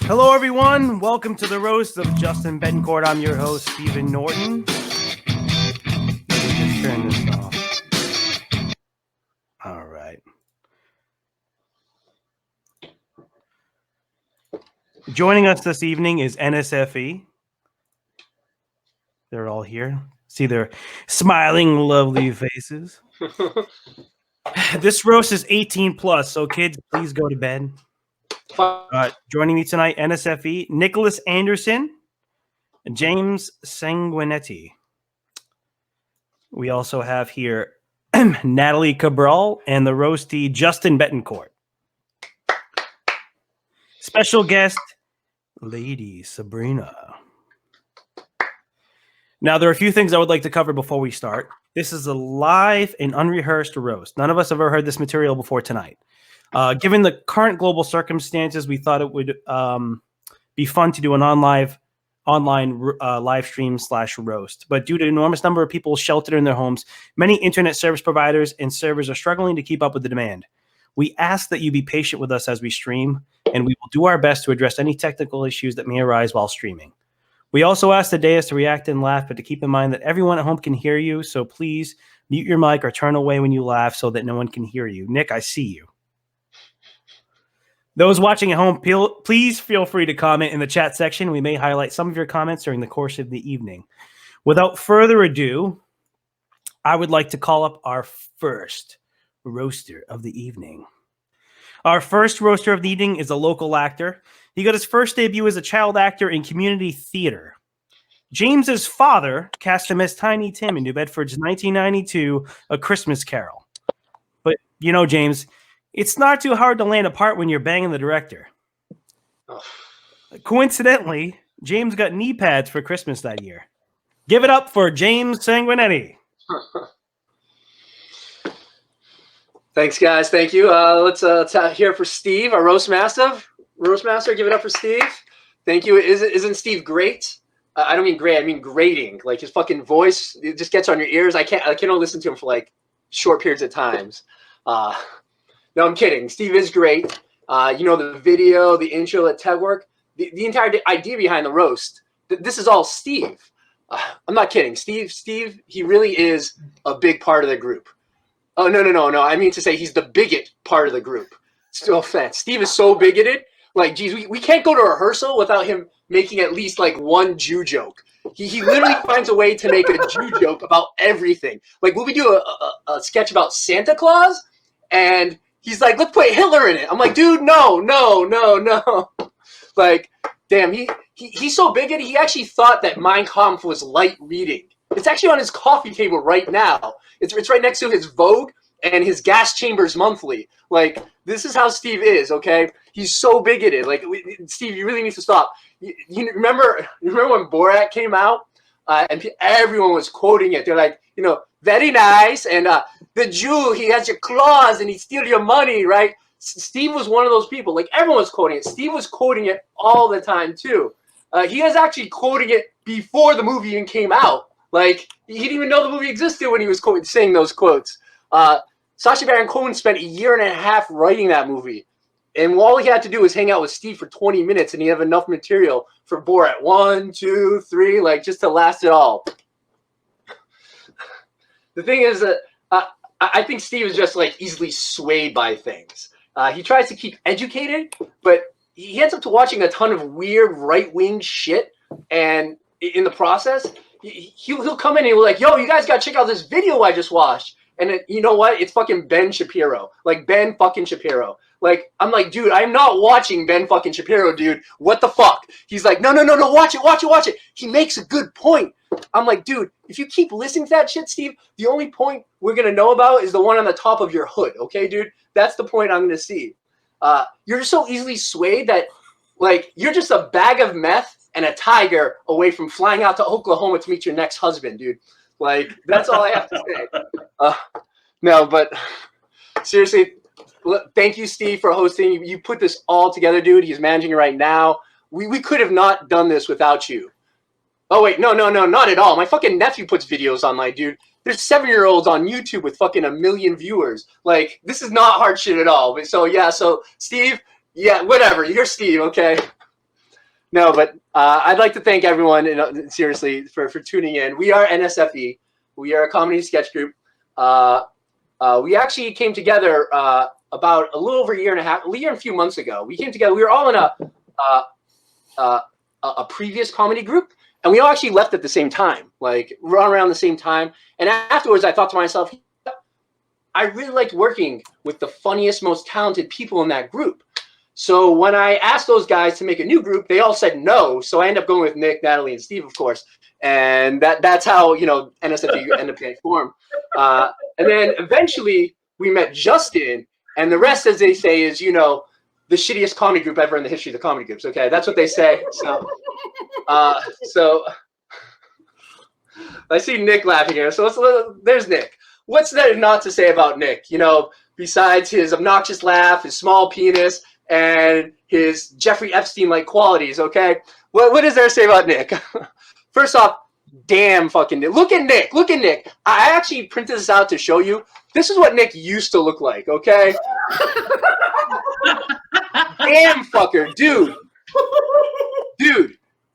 Hello, everyone. Welcome to the roast of Justin Bettencourt. I'm your host, Stephen Norton. Let me just turn this off. All right. Joining us this evening is NSFE. They're all here. See their smiling, lovely faces. This roast is 18 plus, so kids, please go to bed. Joining me tonight, NSFE, Nicholas Anderson, and James Sanguinetti. We also have here Natalie Cabral and the roasty Justin Bettencourt. Special guest, Lady Sabrina. Now, there are a few things I would like to cover before we start. This is a live and unrehearsed roast. None of us have ever heard this material before tonight. Given the current global circumstances, we thought it would be fun to do an online live stream / roast. But due to an enormous number of people sheltered in their homes, many internet service providers and servers are struggling to keep up with the demand. We ask that you be patient with us as we stream, and we will do our best to address any technical issues that may arise while streaming. We also ask the dais to react and laugh, but to keep in mind that everyone at home can hear you, so please mute your mic or turn away when you laugh so that no one can hear you. Nick, I see you. Those watching at home, please feel free to comment in the chat section. We may highlight some of your comments during the course of the evening. Without further ado, I would like to call up our first roaster of the evening. Our first roaster of the evening is a local actor. He got his first debut as a child actor in community theater. James's father cast him as Tiny Tim in New Bedford's 1992 A Christmas Carol. But, you know, James, it's not too hard to land a part when you're banging the director. Oh. Coincidentally, James got knee pads for Christmas that year. Give it up for James Sanguinetti. Thanks, guys. Thank you. Let's hear for Steve, our roast master. Give it up for Steve. Thank you. Isn't Steve great? I don't mean great. I mean grating. Like his fucking voice, it just gets on your ears. I can't only listen to him for like short periods of times. No, I'm kidding. Steve is great. You know, the video, the intro at TED Work, the entire idea behind the roast. This is all Steve. I'm not kidding. Steve, he really is a big part of the group. Oh, no. I mean to say he's the bigot part of the group. Still offense. Steve is so bigoted. Like, geez, we can't go to rehearsal without him making at least like one Jew joke. He literally finds a way to make a Jew joke about everything. Like, will we do a sketch about Santa Claus? And he's like, let's put Hitler in it. I'm like, dude, no. Like, damn, he's so bigoted. He actually thought that Mein Kampf was light reading. It's actually on his coffee table right now. It's right next to his Vogue and his Gas Chambers Monthly. Like, this is how Steve is, okay? He's so bigoted. Like, Steve, you really need to stop. You remember when Borat came out and everyone was quoting it? They're like, you know, very nice, and the Jew, he has your claws and he steals your money, right? Steve was one of those people. Like, everyone was quoting it. Steve was quoting it all the time, too. He was actually quoting it before the movie even came out. Like, he didn't even know the movie existed when he was saying those quotes. Sacha Baron Cohen spent 1.5 years writing that movie. And all he had to do was hang out with Steve for 20 minutes, and he had enough material for Borat 1, 2, 3, like, just to last it all. The thing is that I think Steve is just, like, easily swayed by things. He tries to keep educated, but he ends up to watching a ton of weird right-wing shit, and in the process, he'll come in and he'll be like, yo, you guys got to check out this video I just watched. And you know what? It's fucking Ben Shapiro. Like, Ben fucking Shapiro. Like, I'm like, dude, I'm not watching Ben fucking Shapiro, dude. What the fuck? He's like, no, watch it. He makes a good point. I'm like, dude, if you keep listening to that shit, Steve, the only point we're going to know about is the one on the top of your hood, okay, dude? That's the point I'm going to see. You're just so easily swayed that, like, you're just a bag of meth and a tiger away from flying out to Oklahoma to meet your next husband, dude. Like, that's all I have to say. No, but seriously, thank you, Steve, for hosting. You put this all together, dude. He's managing it right now. We could have not done this without you. Oh, wait, no, not at all. My fucking nephew puts videos online, dude. There's 7-year-olds on YouTube with fucking 1 million viewers. Like, this is not hard shit at all. So, yeah, so, Steve, yeah, whatever. You're Steve, okay? No, but I'd like to thank everyone, seriously, for tuning in. We are NSFE. We are a comedy sketch group. We actually came together about a little over a year and a few months ago. We came together. We were all in a previous comedy group, and we all actually left at the same time, like around the same time. And afterwards, I thought to myself, I really liked working with the funniest, most talented people in that group. So when I asked those guys to make a new group, they all said no. So I ended up going with Nick, Natalie, and Steve, of course. And that's how, NSFE ended up getting formed. And then eventually we met Justin, and the rest, as they say, is, the shittiest comedy group ever in the history of the comedy groups. Okay, that's what they say. So I see Nick laughing here. So there's Nick. What's there not to say about Nick? Besides his obnoxious laugh, his small penis, and his Jeffrey Epstein-like qualities, okay? What is there to say about Nick? First off, damn fucking Nick. Look at Nick. Look at Nick. I actually printed this out to show you. This is what Nick used to look like, okay? Damn fucker. Dude.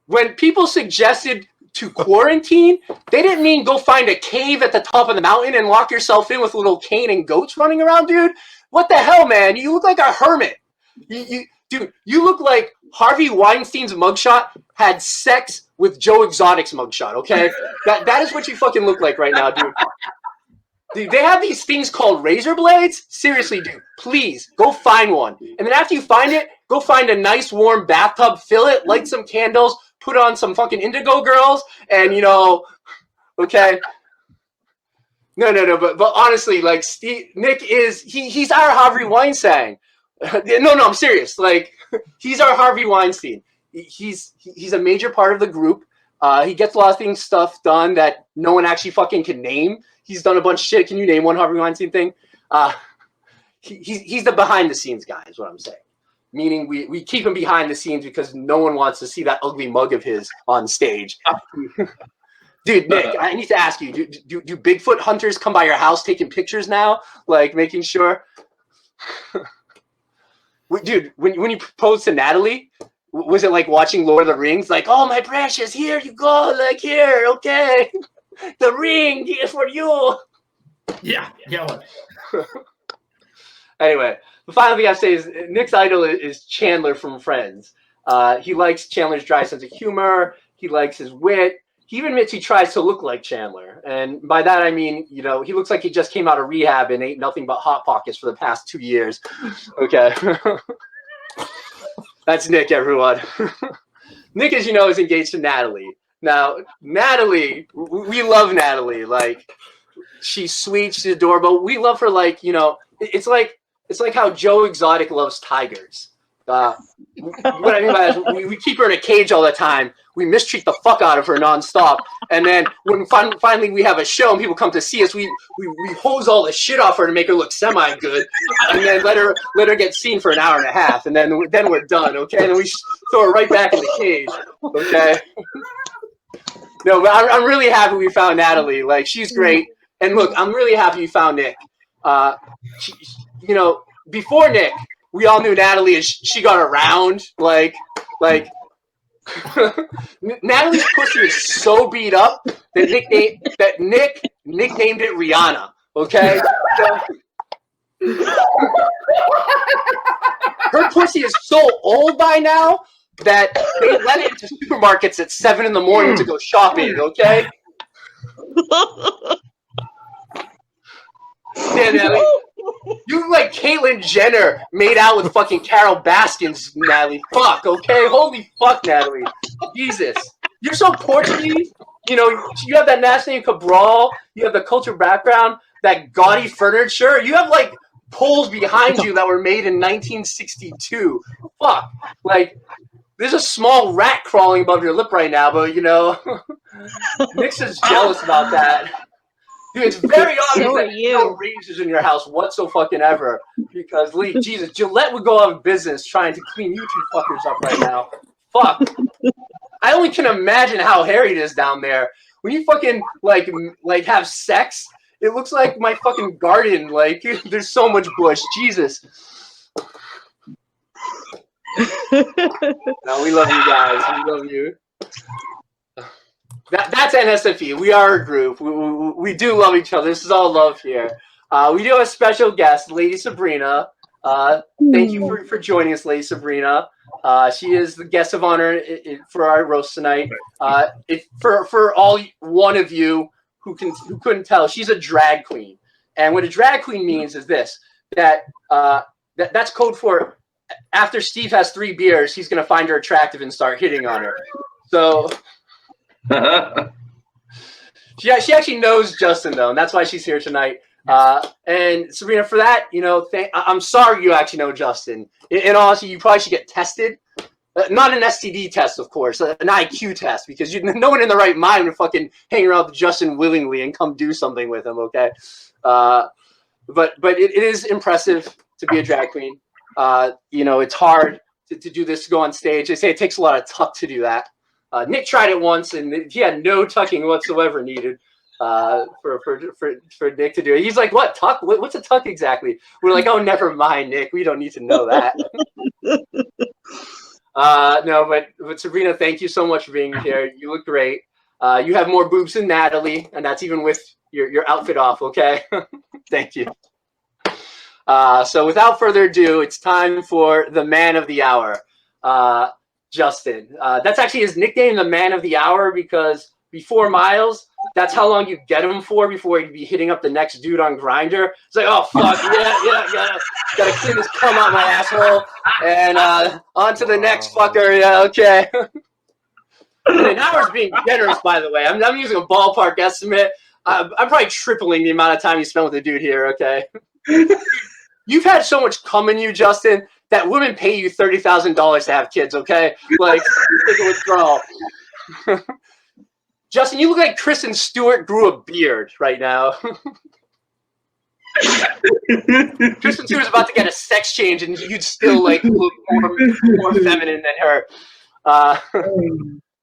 When people suggested to quarantine, they didn't mean go find a cave at the top of the mountain and lock yourself in with a little cane and goats running around, dude. What the hell, man? You look like a hermit. Dude, you look like Harvey Weinstein's mugshot had sex with Joe Exotic's mugshot, okay? That is what you fucking look like right now, dude. Dude, they have these things called razor blades. Seriously, dude, please, go find one. And then after you find it, go find a nice warm bathtub, fill it, light some candles, put on some fucking Indigo Girls, and, okay? No, but honestly, like, Nick is, he's our Harvey Weinstein. No, I'm serious. Like, he's our Harvey Weinstein. He's a major part of the group. He gets a lot of stuff done that no one actually fucking can name. He's done a bunch of shit. Can you name one Harvey Weinstein thing? He's the behind the scenes guy, is what I'm saying. Meaning we keep him behind the scenes because no one wants to see that ugly mug of his on stage. Dude, Nick, I need to ask you, do Bigfoot hunters come by your house taking pictures now? Like, making sure? Dude, when you proposed to Natalie, was it like watching Lord of the Rings? Like, oh, my precious, here you go. Like, here, okay. The ring is for you. Yeah. Anyway, the final thing I have to say is Nick's idol is Chandler from Friends. He likes Chandler's dry sense of humor. He likes his wit. He even admits he tries to look like Chandler. And by that, I mean, he looks like he just came out of rehab and ate nothing but Hot Pockets for the past 2 years. Okay. That's Nick, everyone. Nick, as you know, is engaged to Natalie. Now, Natalie, we love Natalie. Like, she's sweet, she's adorable. We love her like, it's like how Joe Exotic loves tigers. What I mean by that is we keep her in a cage all the time. We mistreat the fuck out of her nonstop. And then when finally we have a show and people come to see us, we hose all the shit off her to make her look semi-good. And then let her get seen for an hour and a half. And then we're done, okay? And then we throw her right back in the cage, okay? No, but I'm really happy we found Natalie. Like, she's great. And look, I'm really happy you found Nick. Before Nick, we all knew Natalie as she got around. Like Natalie's pussy is so beat up that Nick nicknamed it Rihanna. Okay. Her pussy is so old by now that they let it into supermarkets at 7 in the morning to go shopping. Okay. Yeah, Natalie. You look like Caitlyn Jenner made out with fucking Carol Baskins, Natalie. Fuck, okay? Holy fuck, Natalie. Jesus. You're so Portuguese. You have that last name Cabral. You have the cultural background, that gaudy furniture. You have, like, poles behind you that were made in 1962. Fuck. Like, there's a small rat crawling above your lip right now, but, Nick's just jealous about that. Dude, it's very obvious that there's no razors in your house whatsoever. Because, Jesus, Gillette would go out of business trying to clean you two fuckers up right now. Fuck. I only can imagine how hairy it is down there. When you fucking, like have sex, it looks like my fucking garden. Like, there's so much bush. Jesus. No, we love you guys. We love you. That's NSFE. We are a group. We do love each other. This is all love here. We do have a special guest, Lady Sabrina. Thank you for joining us, Lady Sabrina. She is the guest of honor for our roast tonight. For all one of you who couldn't tell, she's a drag queen. And what a drag queen means is this: that's code for after Steve has 3 beers, he's gonna find her attractive and start hitting on her. So. She actually knows Justin though, and that's why she's here tonight. And Sabrina, for that, I'm sorry you actually know Justin. In honesty, you probably should get tested. Not an STD test, of course, an IQ test, because no one in the right mind would fucking hang around with Justin willingly and come do something with him. Okay, but it is impressive to be a drag queen. It's hard to do this, to go on stage. They say it takes a lot of tuck to do that. Nick tried it once, and he had no tucking whatsoever needed for Nick to do it. He's like, "What tuck? What's a tuck exactly?" We're like, "Oh, never mind, Nick. We don't need to know that." No, but Sabrina, thank you so much for being here. You look great. You have more boobs than Natalie, and that's even with your outfit off. Okay, thank you. So without further ado, it's time for the man of the hour. Justin. That's actually his nickname, the man of the hour, because before Miles, that's how long you get him for before he'd be hitting up the next dude on Grindr. It's like, oh, fuck, gotta clean this cum out my asshole, and on to the next fucker, yeah, okay. And an hour's being generous, by the way. I'm using a ballpark estimate. I'm probably tripling the amount of time you spent with a dude here, okay? You've had so much cum in you, Justin, that women pay you $30,000 to have kids, okay? Like, take a withdrawal. Justin, you look like Kristen Stewart grew a beard right now. Kristen Stewart's about to get a sex change, and you'd still like look more feminine than her.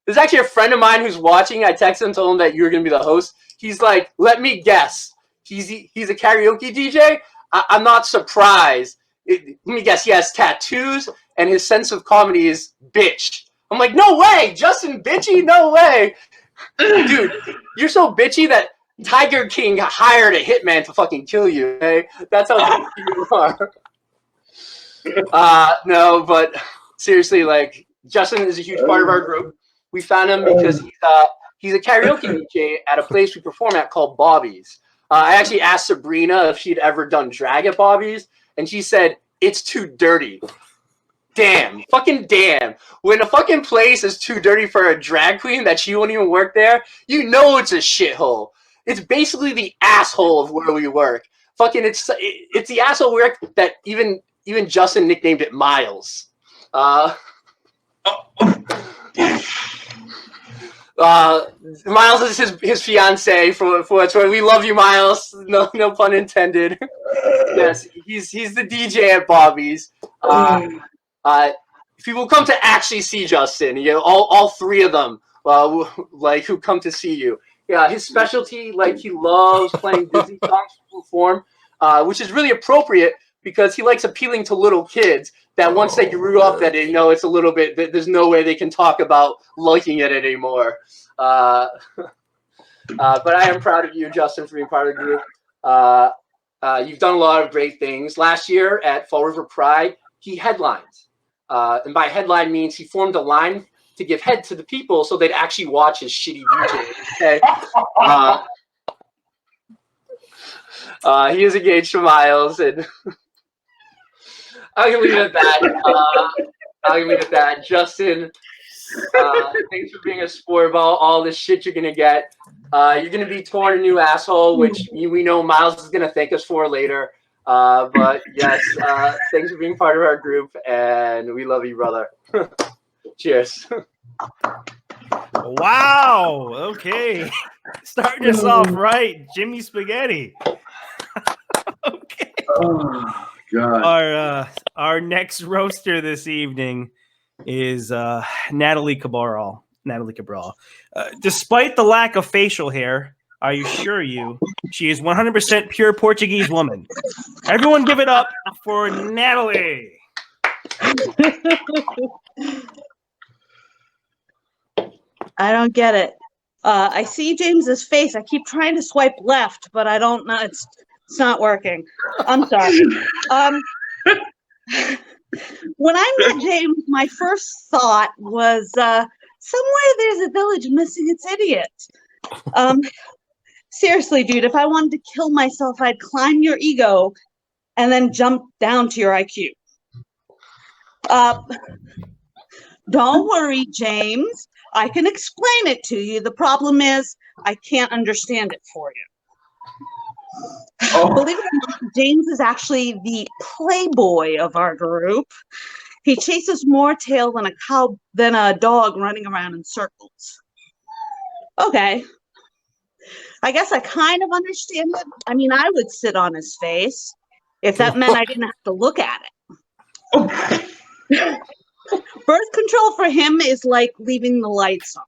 There's actually a friend of mine who's watching. I texted him, told him that you were going to be the host. He's like, let me guess. He's a karaoke DJ? I'm not surprised. Let me guess, he has tattoos, and his sense of comedy is bitch. I'm like, no way, Justin bitchy? No way. Dude, you're so bitchy that Tiger King hired a hitman to fucking kill you, okay? That's how bitchy you are. No, but seriously, like, Justin is a huge part of our group. We found him because he's a karaoke DJ at a place we perform at called Bobby's. I actually asked Sabrina if she'd ever done drag at Bobby's, and she said, it's too dirty. Damn. Fucking damn. When a fucking place is too dirty for a drag queen that she won't even work there, you know it's a shithole. It's basically the asshole of where we work. Fucking, it's the asshole work that even Justin nicknamed it Miles. Miles is his fiance for what's worth. We love you, Miles. No pun intended. Yes, he's the DJ at Bobby's. If people come to actually see Justin, all 3 of them, like who come to see you. Yeah, his specialty, like he loves playing Disney songs to perform, which is really appropriate because he likes appealing to little kids that once they grew up that they know it's a little bit, there's no way they can talk about liking it anymore. But I am proud of you, Justin, for being part of the group. You've done a lot of great things. Last year at Fall River Pride, he headlines. And by headline means he formed a line to give head to the people so they'd actually watch his shitty DJ. Okay? He is engaged to Miles, and I'm going to leave it at that. Justin, thanks for being a sport about all this shit you're going to get. You're going to be torn a new asshole, which we know Miles is going to thank us for later. But yes, thanks for being part of our group, and we love you, brother. Cheers. Wow. Okay. Starting us off right, Jimmy Spaghetti. Okay. Oh God. Our next roaster this evening is Natalie Cabral. Despite the lack of facial hair, I assure you, she is 100% pure Portuguese woman. Everyone give it up for Natalie. I don't get it. I see James's face. I keep trying to swipe left, but I don't know. It's not working. I'm sorry. When I met James, my first thought was somewhere there's a village missing its idiot. Seriously, dude, if I wanted to kill myself, I'd climb your ego and then jump down to your IQ. Don't worry, James. I can explain it to you. The problem is I can't understand it for you. Believe it or not, James is actually the playboy of our group. He chases more tail than a dog running around in circles. Okay. I guess I kind of understand it. I mean, I would sit on his face if that meant I didn't have to look at it. Birth control for him is like leaving the lights on.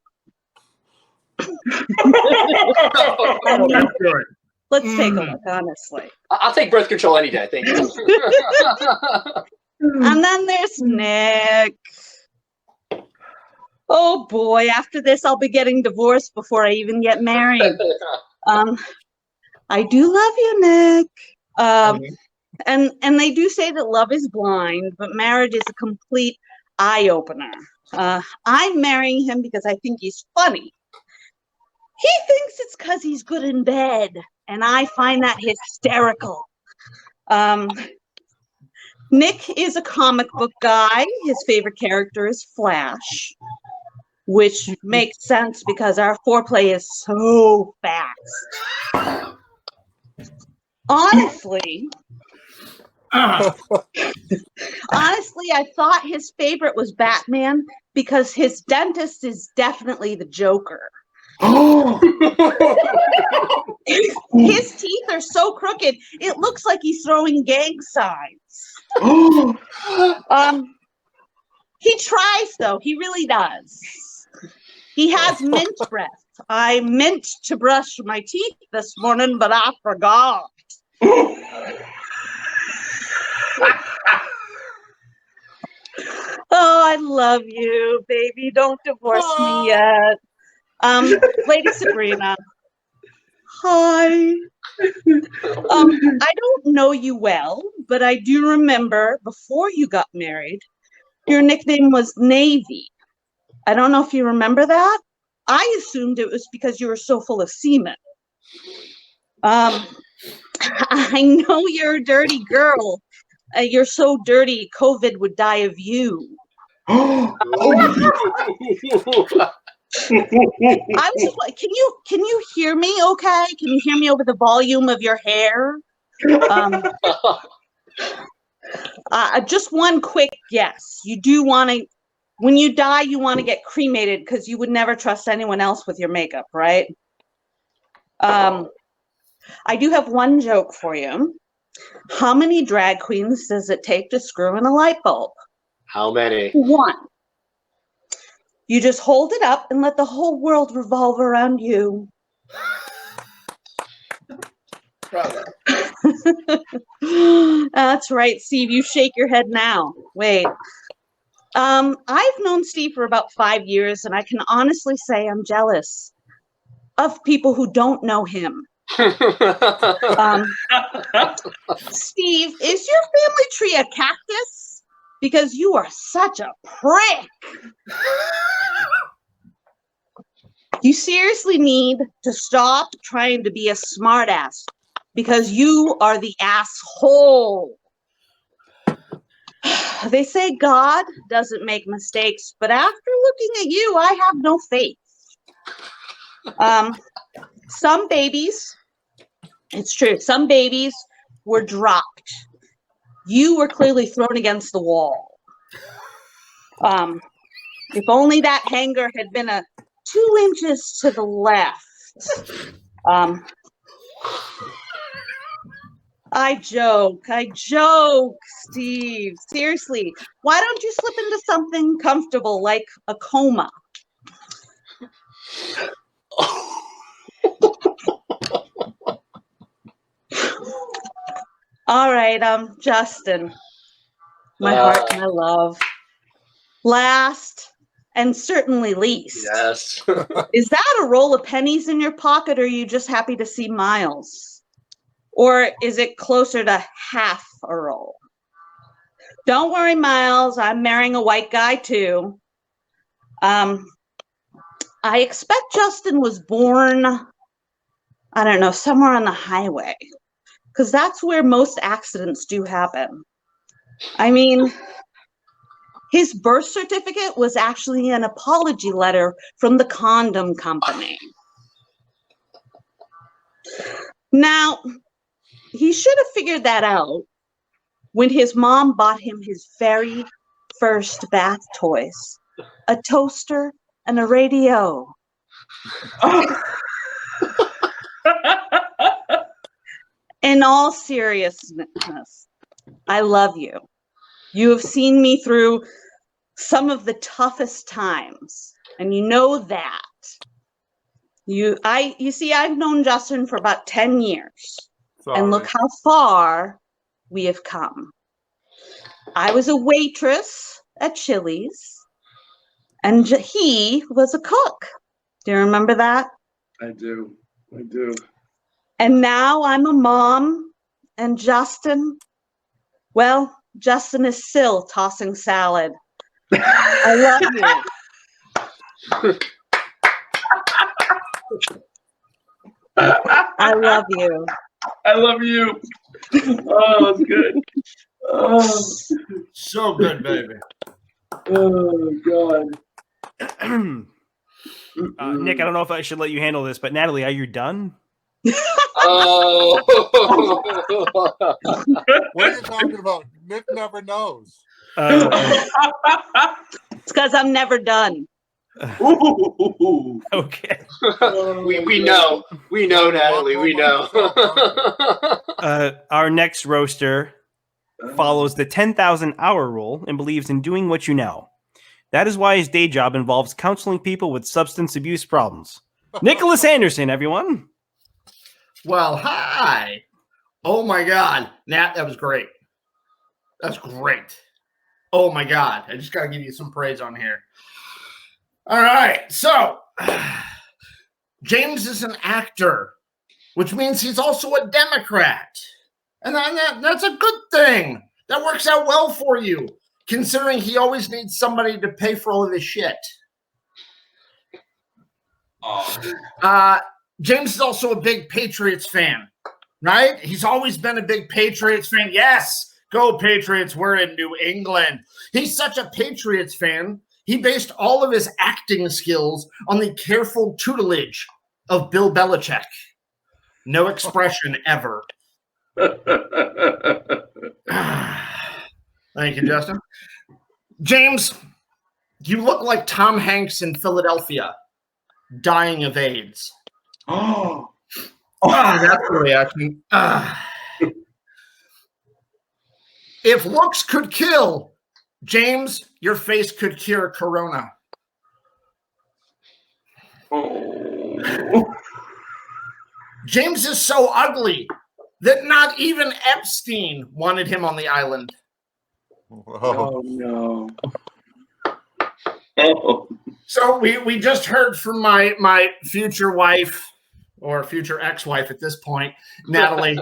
Let's take a look, honestly. I'll take birth control any day, thank you. And then there's Nick. Oh boy, after this, I'll be getting divorced before I even get married. I do love you, Nick. And they do say that love is blind, but marriage is a complete eye-opener. I'm marrying him because I think he's funny. He thinks it's because he's good in bed, and I find that hysterical. Nick is a comic book guy. His favorite character is Flash, which makes sense because our foreplay is so fast. Honestly, I thought his favorite was Batman because his dentist is definitely the Joker. His teeth are so crooked, it looks like he's throwing gang signs. He tries, though. He really does. He has mint breath. I meant to brush my teeth this morning, but I forgot. Oh, I love you, baby. Don't divorce me yet. Lady Sabrina. Hi. I don't know you well, but I do remember before you got married, your nickname was Navy. I don't know if you remember that. I assumed it was because you were so full of semen. I know you're a dirty girl. You're so dirty, COVID would die of you. I was just like, can you hear me okay? Can you hear me over the volume of your hair? Just one quick guess. You do want to, when you die, you want to get cremated because you would never trust anyone else with your makeup, right? I do have one joke for you. How many drag queens does it take to screw in a light bulb? How many? One. You just hold it up and let the whole world revolve around you. That's right, Steve. You shake your head now. Wait. I've known Steve for about 5 years, and I can honestly say I'm jealous of people who don't know him. Steve, is your family tree a cactus? Because you are such a prick. You seriously need to stop trying to be a smartass because you are the asshole. They say God doesn't make mistakes, but after looking at you, I have no faith. Some babies, it's true, some babies were dropped. You were clearly thrown against the wall. If only that hanger had been 2 inches to the left. I joke, Steve. Seriously, why don't you slip into something comfortable like a coma? All right, Justin. my heart, my love. Last and certainly least. Yes. Is that a roll of pennies in your pocket, or are you just happy to see Miles? Or is it closer to half a roll? Don't worry, Miles. I'm marrying a white guy too. I expect Justin was born, I don't know, somewhere on the highway, because that's where most accidents do happen. I mean, his birth certificate was actually an apology letter from the condom company. Now, he should have figured that out when his mom bought him his very first bath toys, a toaster and a radio. In all seriousness, I love you. You have seen me through some of the toughest times, and you know that. You see, I've known Justin for about 10 years, and look how far we have come. I was a waitress at Chili's, and he was a cook. Do you remember that? I do. And now I'm a mom, and Justin, well, Justin is still tossing salad. I love you. I love you. I love you. Oh, that's good. Oh, So good, baby. oh God. Nick, I don't know if I should let you handle this, but Natalie, are you done? Oh. What are you talking about? Nick never knows. It's because I'm never done. Ooh. Okay. we know, Natalie. We know. Our next roaster follows the 10,000 hour rule and believes in doing what you know. That is why his day job involves counseling people with substance abuse problems. Nicholas Anderson, everyone. Well, hi. Oh my God. Nat, that was great. That's great. Oh my God. I just got to give you some praise on here. All right. So, James is an actor, which means he's also a Democrat. And that's a good thing. That works out well for you, considering he always needs somebody to pay for all of his shit. James is also a big Patriots fan, right? He's always been a big Patriots fan. Yes, go Patriots. We're in New England. He's such a Patriots fan. He based all of his acting skills on the careful tutelage of Bill Belichick. No expression ever. Thank you, Justin. James, you look like Tom Hanks in Philadelphia, dying of AIDS. Oh. That's the reaction. If looks could kill, James, your face could cure corona. Oh. James is so ugly that not even Epstein wanted him on the island. Oh no. Oh. So we just heard from my future wife, or future ex-wife at this point, Natalie.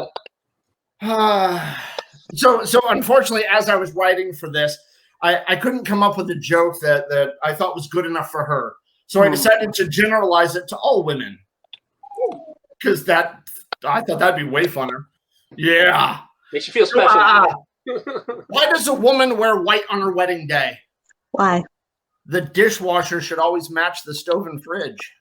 So unfortunately, as I was writing for this, I couldn't come up with a joke that I thought was good enough for her. So I decided to generalize it to all women, because I thought that'd be way funner. Yeah. Makes you feel special. Why does a woman wear white on her wedding day? Why? The dishwasher should always match the stove and fridge.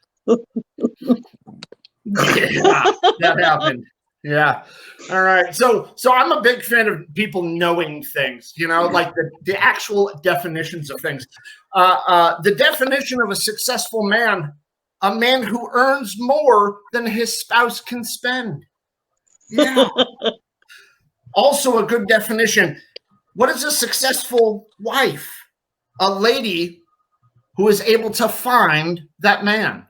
Yeah, that happened. Yeah. All right. So I'm a big fan of people knowing things, like the actual definitions of things. The definition of a successful man, a man who earns more than his spouse can spend. Yeah. Also a good definition. What is a successful wife? A lady who is able to find that man.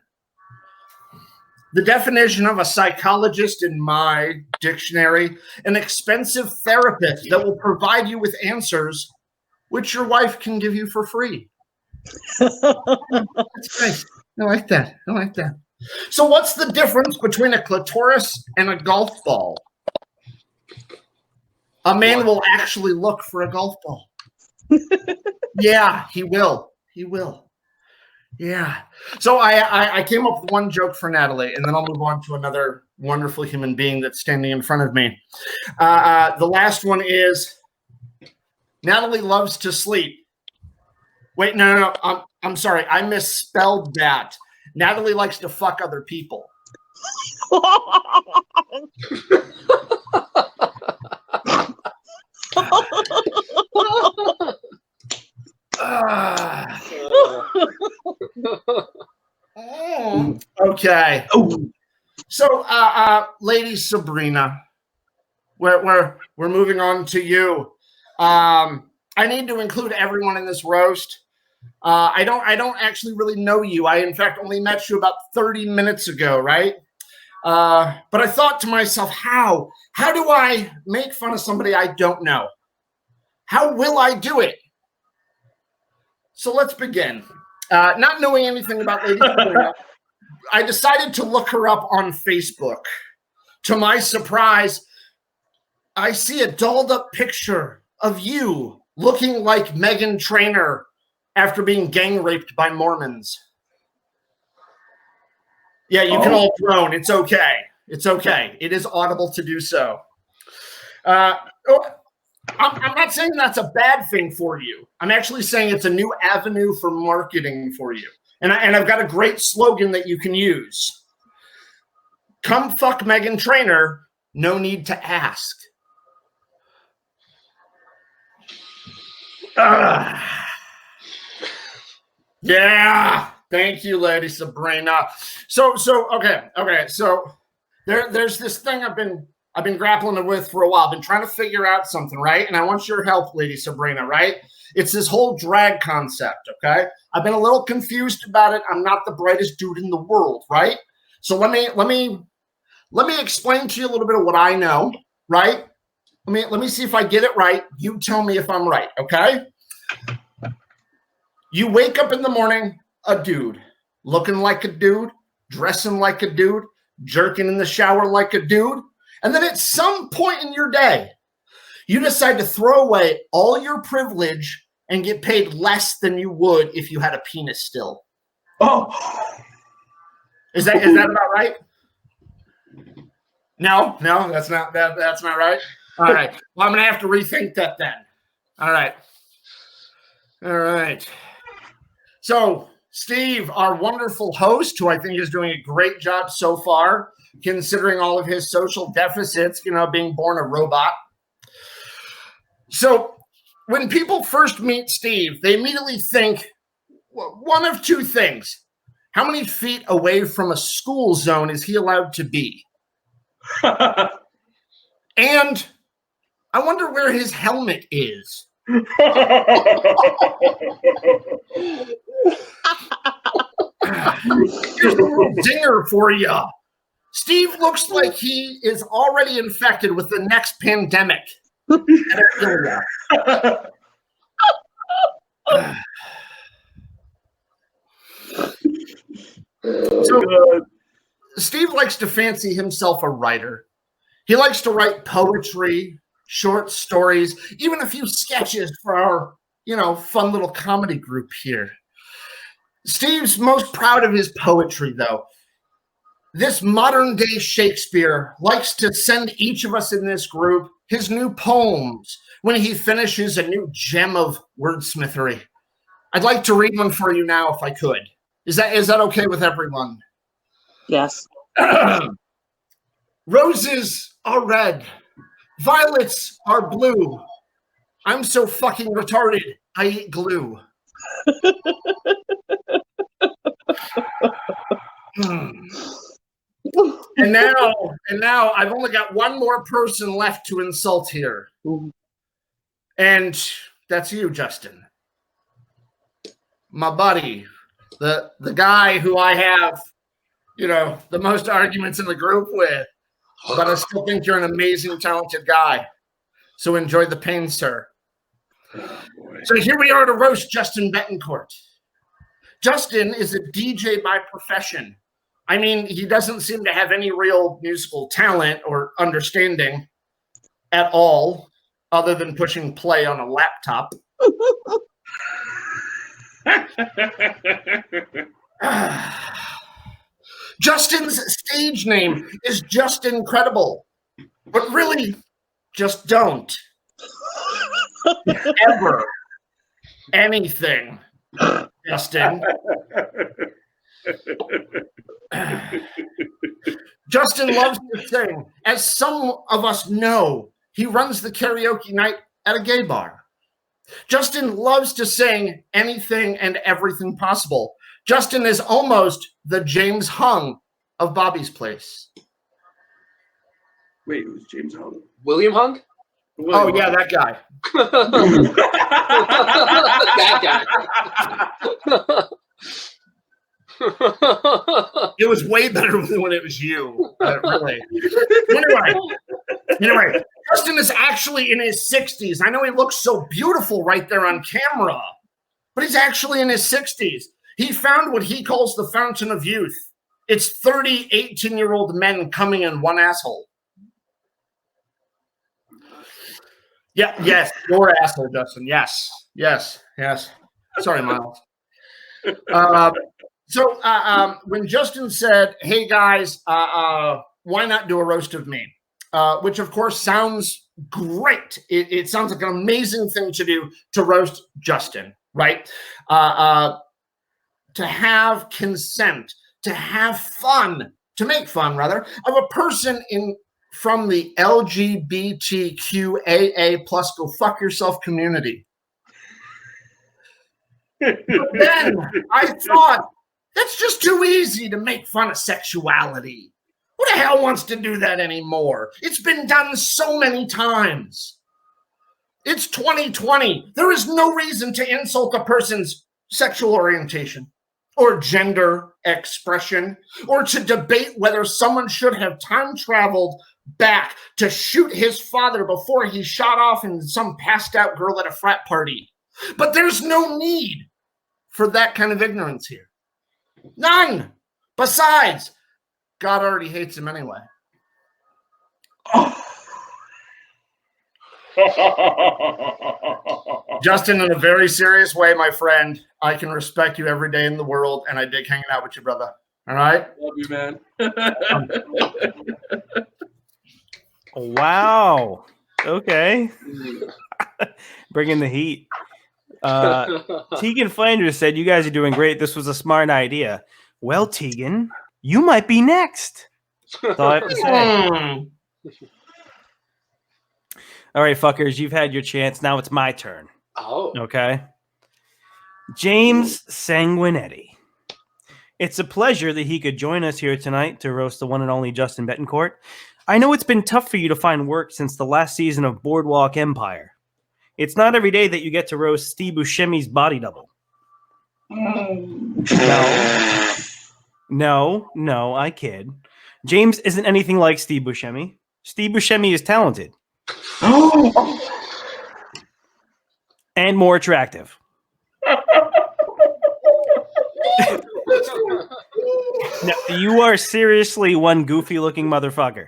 The definition of a psychologist in my dictionary, an expensive therapist that will provide you with answers which your wife can give you for free. That's nice. I like that. I like that. So what's the difference between a clitoris and a golf ball? A man will actually look for a golf ball. Yeah, he will. He will. Yeah. So I came up with one joke for Natalie, and then I'll move on to another wonderful human being that's standing in front of me. The last one is Natalie loves to sleep. Wait, no. I'm sorry. I misspelled that. Natalie likes to fuck other people. Okay. So, Lady Sabrina, we're moving on to you. I need to include everyone in this roast. I don't actually really know you. I, in fact, only met you about 30 minutes ago, right? But I thought to myself, how do I make fun of somebody I don't know? How will I do it? So let's begin. Not knowing anything about Lady Sabrina, I decided to look her up on Facebook. To my surprise, I see a dolled up picture of you looking like Meghan Trainor after being gang raped by Mormons. Yeah, you can all groan. It's okay. It's okay. It is audible to do so. I'm not saying that's a bad thing for you. I'm actually saying it's a new avenue for marketing for you. And I've got a great slogan that you can use. Come fuck Meghan Trainor, no need to ask. Yeah, thank you, Lady Sabrina. So okay. So there's this thing I've been grappling with for a while. I've been trying to figure out something, right? And I want your help, Lady Sabrina, right? It's this whole drag concept, okay? I've been a little confused about it. I'm not the brightest dude in the world, right? So let me explain to you a little bit of what I know, right? Let me see if I get it right. You tell me if I'm right, okay? You wake up in the morning, a dude, looking like a dude, dressing like a dude, jerking in the shower like a dude. And then at some point in your day, you decide to throw away all your privilege and get paid less than you would if you had a penis still. Oh, Is that about right? No, that's not right. All right. Well, I'm gonna have to rethink that then. All right. So, Steve, our wonderful host, who I think is doing a great job so far, considering all of his social deficits, being born a robot. So when people first meet Steve, they immediately think one of two things. How many feet away from a school zone is he allowed to be? And I wonder where his helmet is. Here's a little dinger for you. Steve looks like he is already infected with the next pandemic. So, Steve likes to fancy himself a writer. He likes to write poetry, short stories, even a few sketches for our, fun little comedy group here. Steve's most proud of his poetry, though. This modern-day Shakespeare likes to send each of us in this group his new poems when he finishes a new gem of wordsmithery. I'd like to read one for you now if I could. Is that okay with everyone? Yes. Roses are red. Violets are blue. I'm so fucking retarded, I eat glue. And now I've only got one more person left to insult here. And that's you, Justin. My buddy. The guy who I have, the most arguments in the group with. But I still think you're an amazing, talented guy. So enjoy the pain, sir. So here we are to roast Justin Bettencourt. Justin is a DJ by profession. I mean, he doesn't seem to have any real musical talent or understanding at all, other than pushing play on a laptop. Justin's stage name is Just Incredible, but really, just don't. Ever. Anything, Justin. Justin loves to sing. As some of us know, he runs the karaoke night at a gay bar. Justin loves to sing anything and everything possible. Justin is almost the James Hung of Bobby's Place. Wait, it was James Hung? William Hung? Oh, yeah, that guy. That guy. It was way better when it was you. Really. Anyway, Justin is actually in his 60s. I know he looks so beautiful right there on camera, but he's actually in his 60s. He found what he calls the fountain of youth. It's 30 18-year-old men coming in one asshole. Yeah, yes, your asshole, Justin. Yes. Sorry, Miles. So when Justin said, hey, guys, why not do a roast of me? Which, of course, sounds great. It sounds like an amazing thing to do to roast Justin, right? To have consent, to have fun, to make fun, rather, of a person from the LGBTQAA plus go fuck yourself community. But then I thought, that's just too easy to make fun of sexuality. Who the hell wants to do that anymore? It's been done so many times. It's 2020. There is no reason to insult a person's sexual orientation or gender expression or to debate whether someone should have time traveled back to shoot his father before he shot off in some passed out girl at a frat party. But there's no need for that kind of ignorance here. None. Besides, God already hates him anyway. Justin, in a very serious way, my friend, I can respect you every day in the world, and I dig hanging out with you, brother. All right? Love you, man. Wow. Okay. Bringing the heat. Tegan Flanders said, you guys are doing great. This was a smart idea. Well, Tegan, you might be next. That's all I have to say. All right, fuckers, you've had your chance. Now it's my turn. Oh. Okay. James Sanguinetti. It's a pleasure that he could join us here tonight to roast the one and only Justin Bettencourt. I know it's been tough for you to find work since the last season of Boardwalk Empire. It's not every day that you get to roast Steve Buscemi's body double. No, I kid. James isn't anything like Steve Buscemi. Steve Buscemi is talented. And more attractive. No, you are seriously one goofy-looking motherfucker.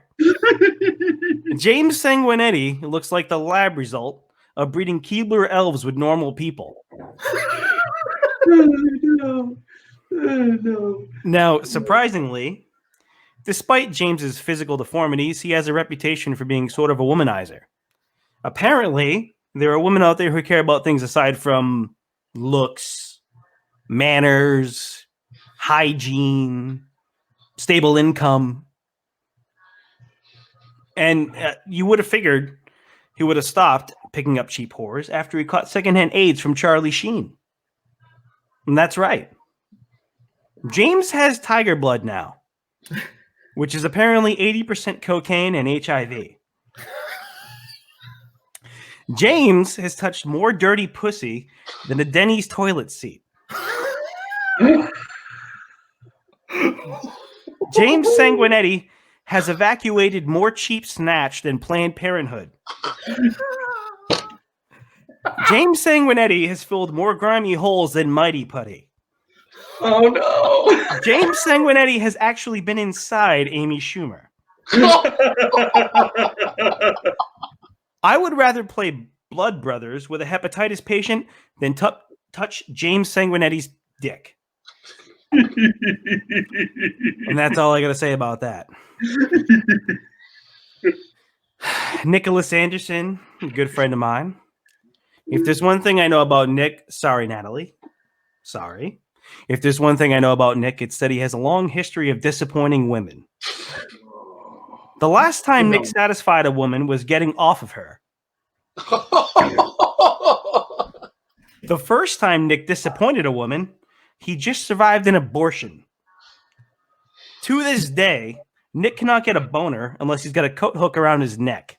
James Sanguinetti looks like the lab result of breeding Keebler elves with normal people. No. Now, surprisingly, despite James's physical deformities, he has a reputation for being sort of a womanizer. Apparently, there are women out there who care about things aside from looks, manners, hygiene, stable income. And you would have figured he would have stopped picking up cheap whores after he caught secondhand AIDS from Charlie Sheen. And that's right. James has tiger blood now, which is apparently 80% cocaine and HIV. James has touched more dirty pussy than a Denny's toilet seat. James Sanguinetti has evacuated more cheap snatch than Planned Parenthood. James Sanguinetti has filled more grimy holes than Mighty Putty. Oh no. James Sanguinetti has actually been inside Amy Schumer. I would rather play Blood Brothers with a hepatitis patient than touch James Sanguinetti's dick. And that's all I got to say about that. Nicholas Anderson, a good friend of mine. If there's one thing I know about Nick, sorry, Natalie. Sorry. If there's one thing I know about Nick, it's that he has a long history of disappointing women. The last time Nick satisfied a woman was getting off of her. The first time Nick disappointed a woman, he just survived an abortion. To this day, Nick cannot get a boner unless he's got a coat hook around his neck.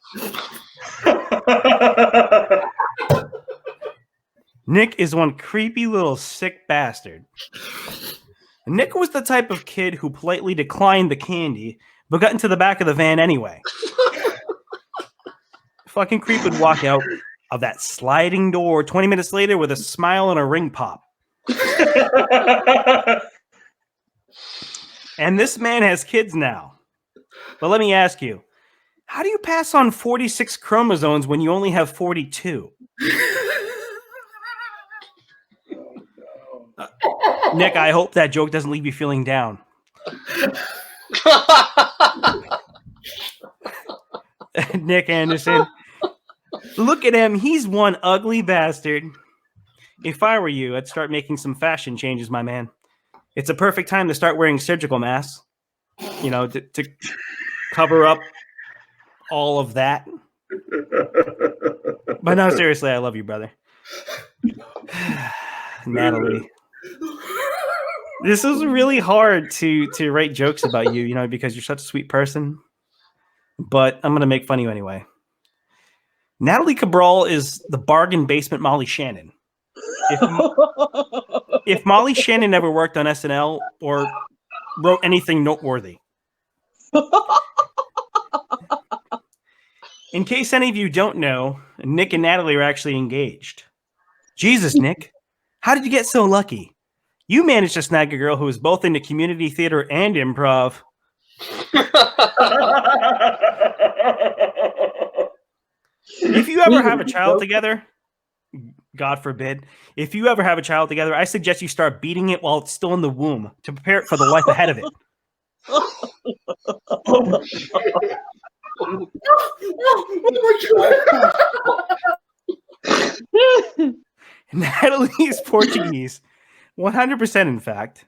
Nick is one creepy little sick bastard. Nick was the type of kid who politely declined the candy, but got into the back of the van anyway. Fucking creep would walk out of that sliding door 20 minutes later with a smile and a ring pop. And this man has kids now. But let me ask you, how do you pass on 46 chromosomes when you only have 42? Nick, I hope that joke doesn't leave you feeling down. Nick Anderson. Look at him. He's one ugly bastard. If I were you, I'd start making some fashion changes, my man. It's a perfect time to start wearing surgical masks, you know, to cover up all of that. But no, seriously, I love you, brother. Natalie. This is really hard to write jokes about you, you know, because you're such a sweet person. But I'm going to make fun of you anyway. Natalie Cabral is the bargain basement Molly Shannon. If Molly Shannon never worked on SNL or wrote anything noteworthy. In case any of you don't know, Nick and Natalie are actually engaged. Jesus, Nick. How did you get so lucky? You managed to snag a girl who was both into community theater and improv. If you ever have a child together, God forbid, if you ever have a child together, I suggest you start beating it while it's still in the womb to prepare it for the life ahead of it. Natalie is Portuguese. 100% in fact.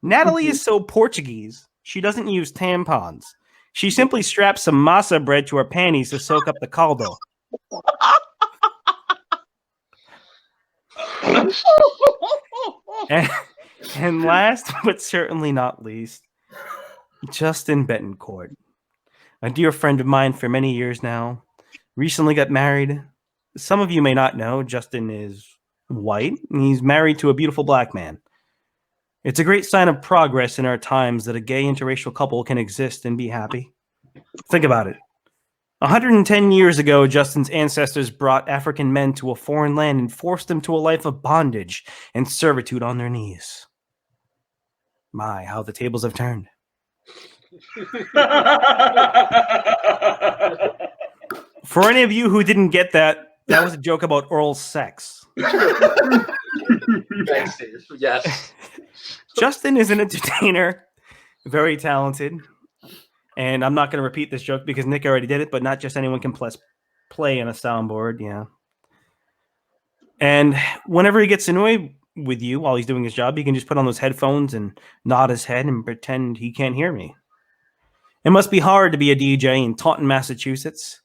Natalie is so Portuguese, she doesn't use tampons. She simply straps some masa bread to her panties to soak up the caldo. And last but certainly not least, Justin Bettencourt. A dear friend of mine for many years now. Recently got married. Some of you may not know, Justin is white, and he's married to a beautiful black man. It's a great sign of progress in our times that a gay interracial couple can exist and be happy. Think about it. 110 years ago, Justin's ancestors brought African men to a foreign land and forced them to a life of bondage and servitude on their knees. My, how the tables have turned. For any of you who didn't get that, that was a joke about oral sex. Thanks, Steve. Yes. Justin is an entertainer, very talented. And I'm not going to repeat this joke because Nick already did it, but not just anyone can play on a soundboard, yeah. And whenever he gets annoyed with you while he's doing his job, he can just put on those headphones and nod his head and pretend he can't hear me. It must be hard to be a DJ in Taunton, Massachusetts,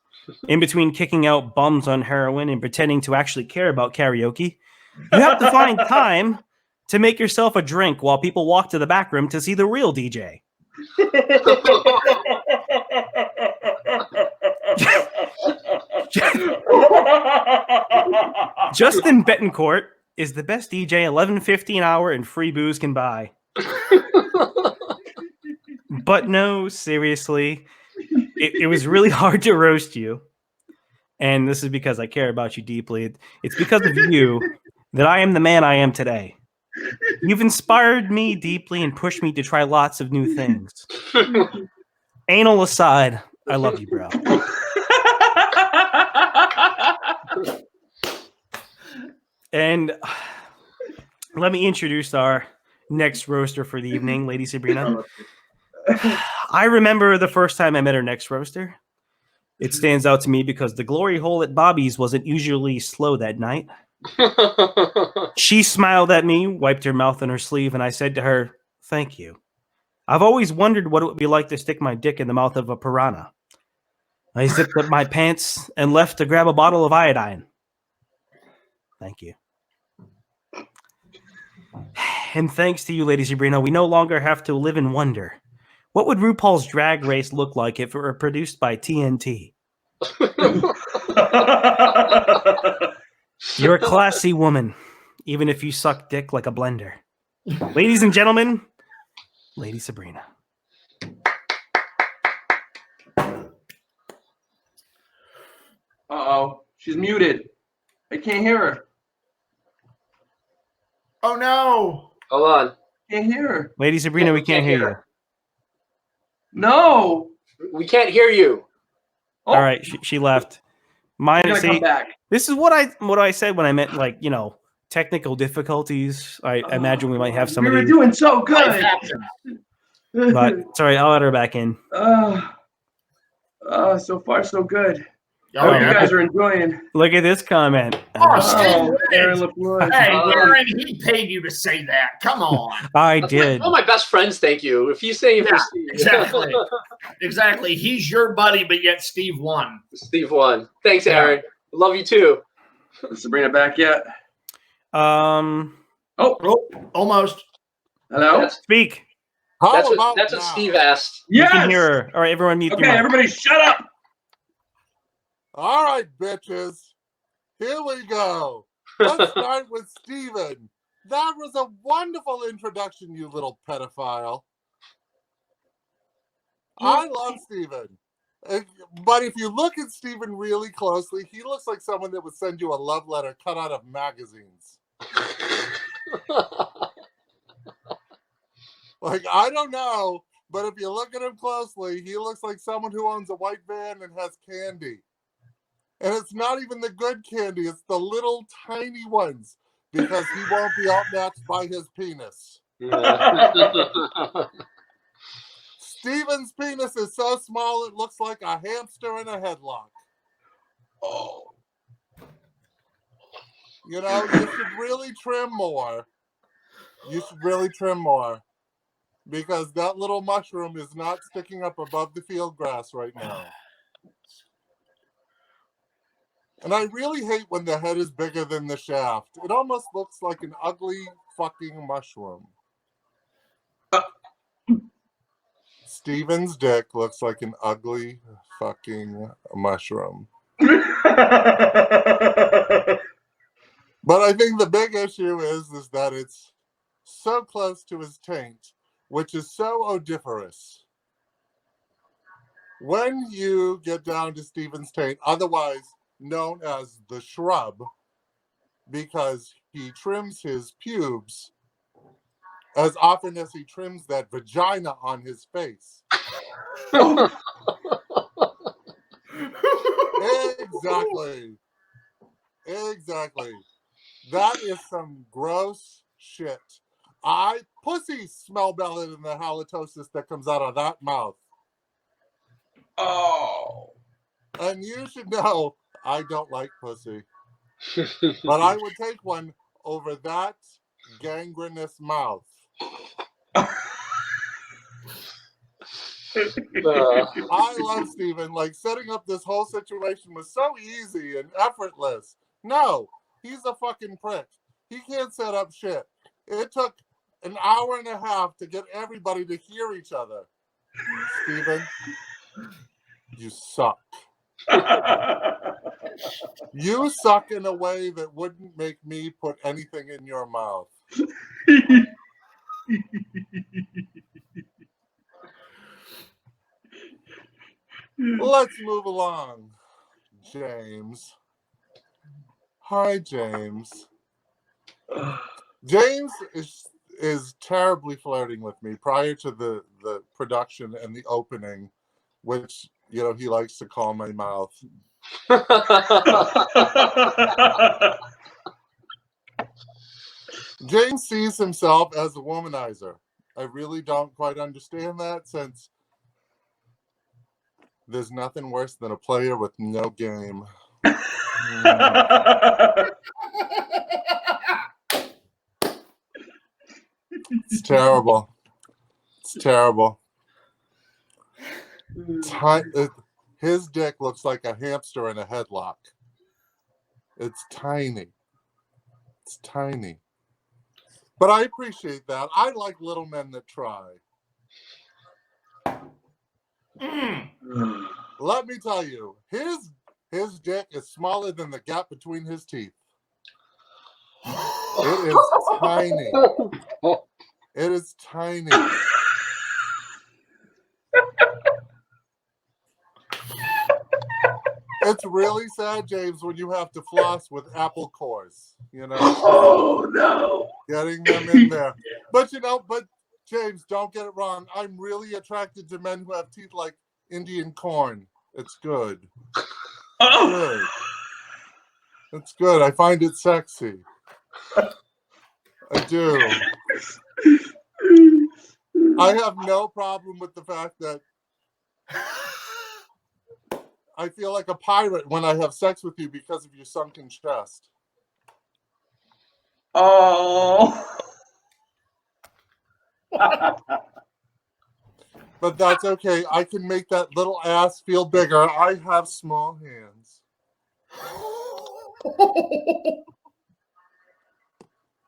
in between kicking out bums on heroin and pretending to actually care about karaoke. You have to find time to make yourself a drink while people walk to the back room to see the real DJ. Justin Bettencourt is the best DJ $11.50 an hour and free booze can buy. But no, seriously, it was really hard to roast you. And this is because I care about you deeply. It's because of you that I am the man I am today. You've inspired me deeply and pushed me to try lots of new things. Anal aside, I love you, bro. And let me introduce our next roaster for the evening, Lady Sabrina. I remember the first time I met our next roaster. It stands out to me because the glory hole at Bobby's wasn't usually slow that night. She smiled at me, wiped her mouth on her sleeve, and I said to her, "Thank you. I've always wondered what it would be like to stick my dick in the mouth of a piranha." I zipped up my pants and left to grab a bottle of iodine. Thank you. And thanks to you, Lady Sabrina, we no longer have to live in wonder. What would RuPaul's Drag Race look like if it were produced by TNT? You're a classy woman, even if you suck dick like a blender. Ladies and gentlemen, Lady Sabrina. Uh-oh. She's muted. I can't hear her. Oh no! Hold on. Can't hear her. Lady Sabrina, we can't hear you. No. We can't hear you. Oh, All right, she left. Mine, she's gonna come back. this is what I said when I meant, like, technical difficulties. I imagine we might have some We of were these. doing so Life good. happens. But sorry, I'll let her back in. So far so good. Oh, Hope you yeah. guys are enjoying. Look at this comment. Oh, Steve, Aaron LaFleur. hey, Aaron, he paid you to say that. Come on. I That's did. one of my best friends, thank you. If you say it for Yeah, Steve. exactly. Exactly. He's your buddy, but yet Steve won. Steve won. Thanks, Yeah. Aaron. Love you too. Is Sabrina back yet? Oh, almost. Hello? That's, Speak. How that's about what now? Steve asked. You Yes. can hear her. All right, everyone mute Okay, your mic. everybody shut up. All right, bitches. Here we go. Let's start with Steven. That was a wonderful introduction, you little pedophile. I love Steven. But if you look at Steven really closely, he looks like someone that would send you a love letter cut out of magazines. Like, I don't know, but if you look at him closely, he looks like someone who owns a white van and has candy. And it's not even the good candy, it's the little tiny ones, because he won't be outmatched by his penis. Steven's penis is so small it looks like a hamster in a headlock. Oh. You know, you should really trim more. You should really trim more. Because that little mushroom is not sticking up above the field grass right now. And I really hate when the head is bigger than the shaft. It almost looks like an ugly fucking mushroom. Steven's dick looks like an ugly fucking mushroom. But I think the big issue is that it's so close to his taint, which is so odoriferous. When you get down to Steven's taint, otherwise known as the shrub, because he trims his pubes as often as he trims that vagina on his face. Exactly. Exactly. That is some gross shit. Pussies smell better than the halitosis that comes out of that mouth. Oh. And you should know, I don't like pussy. But I would take one over that gangrenous mouth. I love Steven. Like, setting up this whole situation was so easy and effortless. No, he's a fucking prick. He can't set up shit. It took an hour and a half to get everybody to hear each other. Steven, you suck. You suck in a way that wouldn't make me put anything in your mouth. Let's move along. James. Hi, James. James is terribly flirting with me prior to the production and the opening, which, you know, he likes to call my mouth. James sees himself as a womanizer. I really don't quite understand that, since there's nothing worse than a player with no game. It's terrible. It's terrible. His dick looks like a hamster in a headlock. It's tiny. It's tiny. But I appreciate that. I like little men that try. Let me tell you, his dick is smaller than the gap between his teeth. It is tiny. It is tiny. It's really sad, James, when you have to floss with apple cores, you know? Oh, no. Getting them in there. But, you know, James, don't get it wrong. I'm really attracted to men who have teeth like Indian corn. It's good. Oh. Good. It's good. I find it sexy. I do. I have no problem with the fact that I feel like a pirate when I have sex with you because of your sunken chest. Oh. But that's okay. I can make that little ass feel bigger. I have small hands.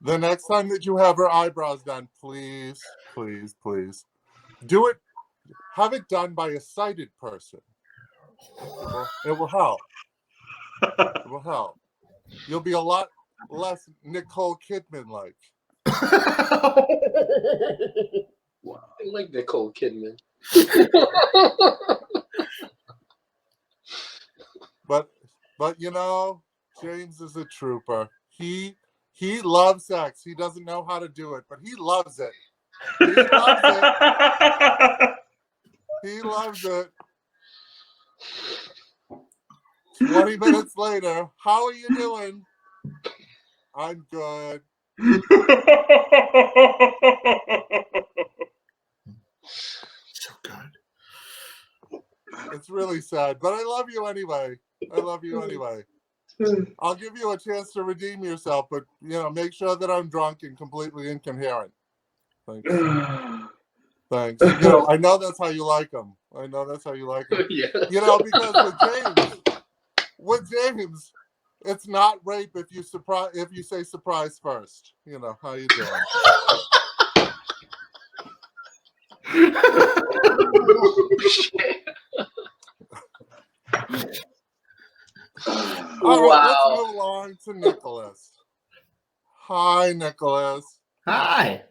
The next time that you have her eyebrows done, please, please, please, do it. Have it done by a sighted person. It will help. It will help. You'll be a lot less Nicole Kidman-like. Wow. I like Nicole Kidman. But you know, James is a trooper. He loves sex. He doesn't know how to do it, but he loves it. He loves it. He loves it. 20 minutes later, how are you doing? I'm good. So good. It's really sad, but I love you anyway. I love you anyway. I'll give you a chance to redeem yourself, but, you know, make sure that I'm drunk and completely incoherent. Thanks. Thanks. You know, I know that's how you like them. I know that's how you like them. Yeah. You know, because with James, it's not rape if you say surprise first. You know, how you doing? All right, let's move along to Nicholas. Hi, Nicholas. Hi.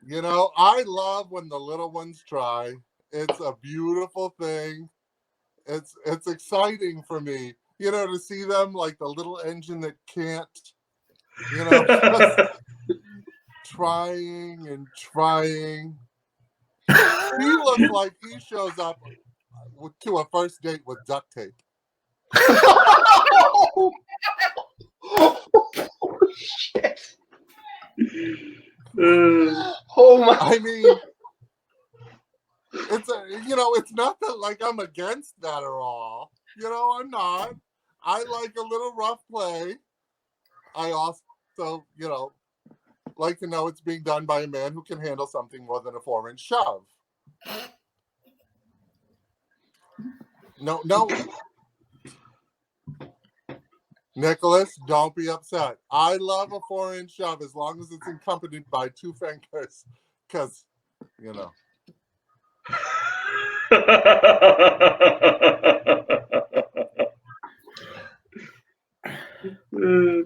You know, I love when the little ones try. It's a beautiful thing. It's exciting for me, you know, to see them like the little engine that can't, you know, just trying and trying. He looks like he shows up to a first date with duct tape. Shit. Oh my! I mean, it's not that like I'm against that at all. You know, I'm not. I like a little rough play. I also, you know, like to know it's being done by a man who can handle something more than a 4-inch shove. No. Nicholas, don't be upset. I love a 4-inch shove as long as it's accompanied by 2 fingers, because, you know.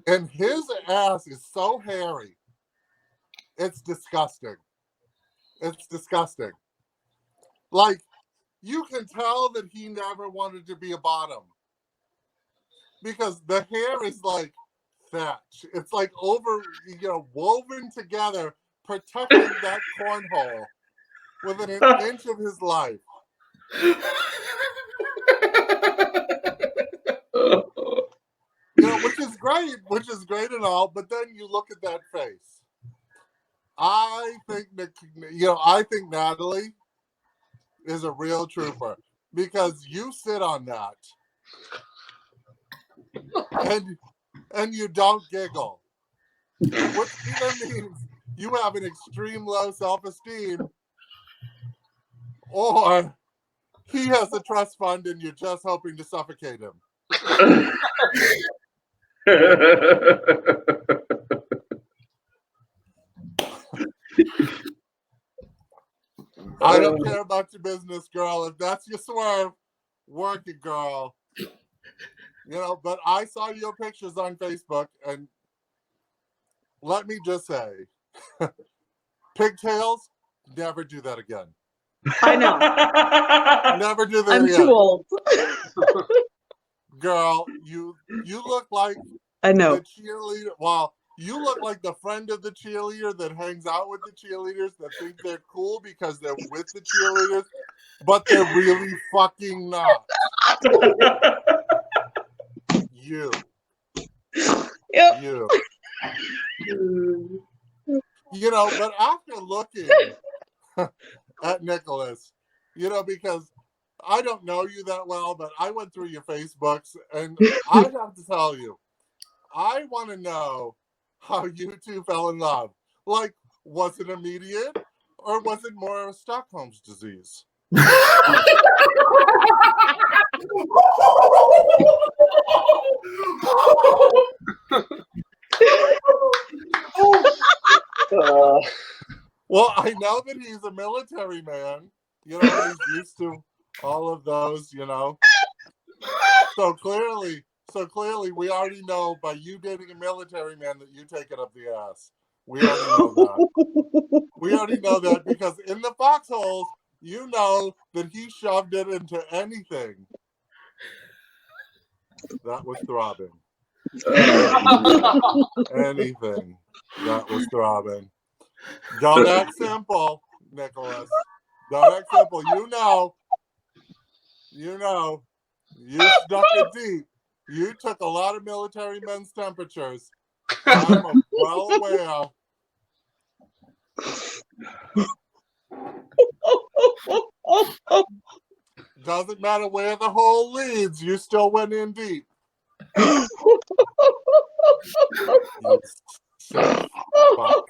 And his ass is so hairy. It's disgusting. It's disgusting. Like, you can tell that he never wanted to be a bottom. because the hair is like thatch. It's like over, woven together, protecting that cornhole within an inch of his life. Which is great and all, but then you look at that face. I think Natalie is a real trooper because you sit on that and you don't giggle, which either means you have an extreme low self-esteem or he has a trust fund and you're just hoping to suffocate him. I don't care about your business, girl. If that's your swerve, work it, girl. But I saw your pictures on Facebook, and let me just say, pigtails, never do that again. I know. Never do that I'm again. too old. Girl, you look like I know. the cheerleader. Well, you look like the friend of the cheerleader that hangs out with the cheerleaders that think they're cool because they're with the cheerleaders, but they're really fucking not. You. Yep. You. But after looking at Nicholas, because I don't know you that well, but I went through your Facebooks, and I have to tell you, I want to know how you two fell in love. Like, was it immediate, or was it more of Stockholm's disease? Well, I know that he's a military man. He's used to all of those, So clearly, we already know by you dating a military man that you take it up the ass. We already know that. We already know that because in the foxholes, you know that he shoved it into anything that was throbbing. Anything that was throbbing. Don't act simple, Nicholas. Don't act simple. You stuck it deep. You took a lot of military men's temperatures. I'm well aware. Doesn't matter where the hole leads, you still went in deep. You sick fuck.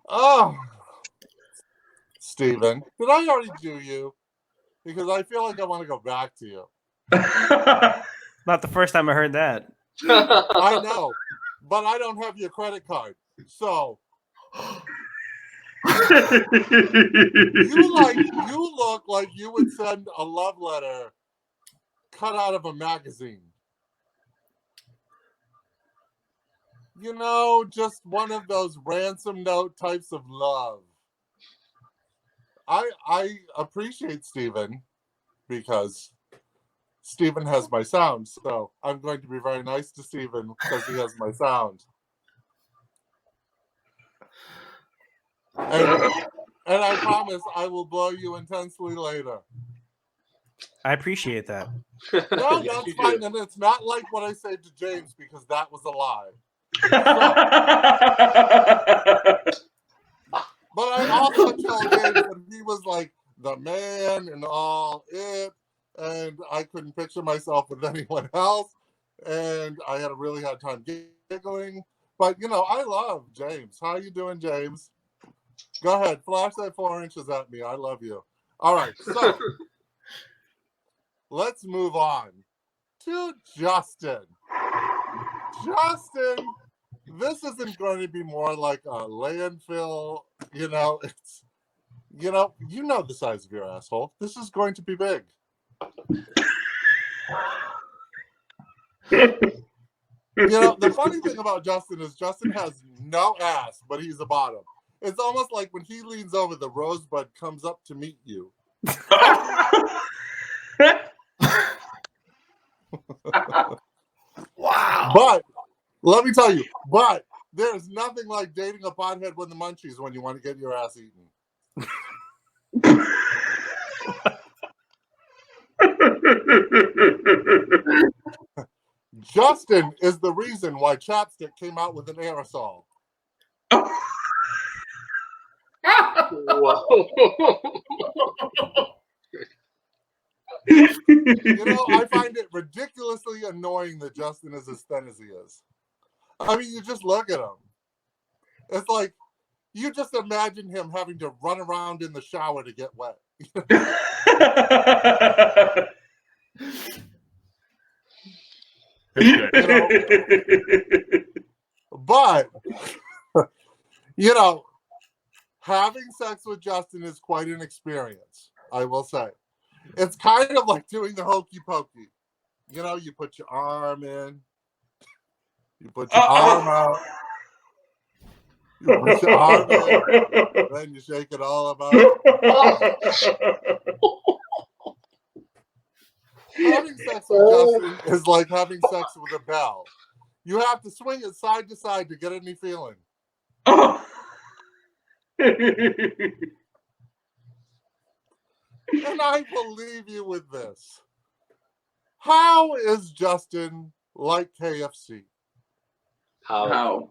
Oh, Stephen, did I already do you? Because I feel like I want to go back to you. Not the first time I heard that. I know, but I don't have your credit card. So you look like you would send a love letter cut out of a magazine. Just one of those ransom note types of love. I appreciate Stephen because Stephen has my sound, so I'm going to be very nice to Stephen because he has my sound. And I promise I will blow you intensely later. I appreciate that. No, that's fine, and it's not like what I said to James because that was a lie. But I also told James that he was like the man and all it, and I couldn't picture myself with anyone else, and I had a really hard time giggling. But I love James. How you doing, James? Go ahead, flash that 4 inches at me. I love you. All right, so let's move on to Justin. Justin, this isn't going to be more like a landfill. It's you know the size of your asshole. This is going to be big. The funny thing about Justin is Justin has no ass, but he's a bottom. It's almost like when he leans over, the rosebud comes up to meet you. Wow. But let me tell you, but there's nothing like dating a pothead with the munchies when you want to get your ass eaten. Justin is the reason why chapstick came out with an aerosol. Whoa. You know, I find it ridiculously annoying that Justin is as thin as he is. I mean, you just look at him. It's like, you just imagine him having to run around in the shower to get wet. You know? But, you know, having sex with Justin is quite an experience, I will say. It's kind of like doing the hokey pokey. You know, you put your arm in, you put your arm out, you put your arm in, then you shake it all about. Having sex with Justin is like having sex with a bell. You have to swing it side to side to get any feeling. And I believe you with this. How is Justin like KFC? How?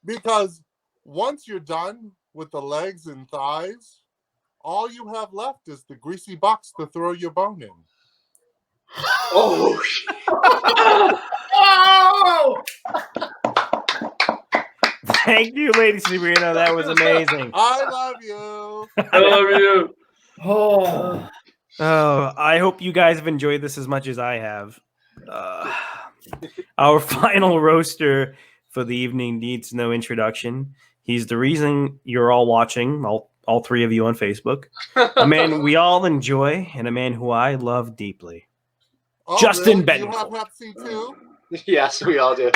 Because once you're done with the legs and thighs, all you have left is the greasy box to throw your bone in. Oh, Oh! Thank you, Lady Sabrina. That was amazing. I love you. I love you. Oh. Oh, I hope you guys have enjoyed this as much as I have. Our final roaster for the evening needs no introduction. He's the reason you're all watching, all three of you on Facebook. A man we all enjoy and a man who I love deeply. Oh, Justin really? You Bettencourt. have Pepsi too? yes, we all do.